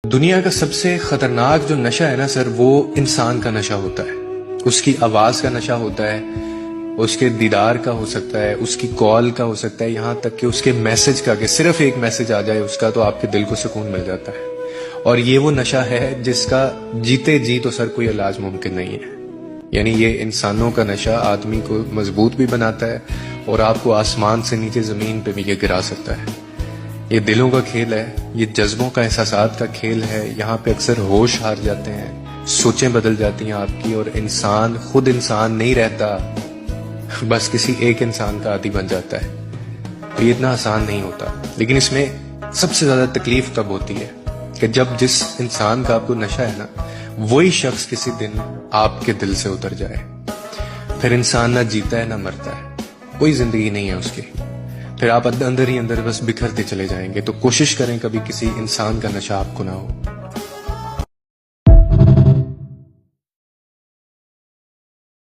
دنیا کا سب سے خطرناک جو نشہ ہے نا سر، وہ انسان کا نشہ ہوتا ہے. اس کی آواز کا نشہ ہوتا ہے، اس کے دیدار کا ہو سکتا ہے، اس کی کال کا ہو سکتا ہے، یہاں تک کہ اس کے میسج کا، کہ صرف ایک میسج آ جائے اس کا تو آپ کے دل کو سکون مل جاتا ہے. اور یہ وہ نشہ ہے جس کا جیتے جی تو سر کوئی علاج ممکن نہیں ہے. یعنی یہ انسانوں کا نشہ آدمی کو مضبوط بھی بناتا ہے اور آپ کو آسمان سے نیچے زمین پہ بھی یہ گرا سکتا ہے. یہ دلوں کا کھیل ہے، یہ جذبوں کا، احساسات کا کھیل ہے. یہاں پہ اکثر ہوش ہار جاتے ہیں، سوچیں بدل جاتی ہیں آپ کی، اور انسان خود انسان نہیں رہتا، بس کسی ایک انسان کا عادی بن جاتا ہے. تو یہ اتنا آسان نہیں ہوتا. لیکن اس میں سب سے زیادہ تکلیف تب ہوتی ہے کہ جب جس انسان کا آپ کو نشہ ہے نا، وہی شخص کسی دن آپ کے دل سے اتر جائے. پھر انسان نہ جیتا ہے نہ مرتا ہے، کوئی زندگی نہیں ہے اس کی. پھر آپ اندر ہی اندر بس بکھرتے چلے جائیں گے. تو کوشش کریں کبھی کسی انسان کا نشہ آپ کو نہ ہو.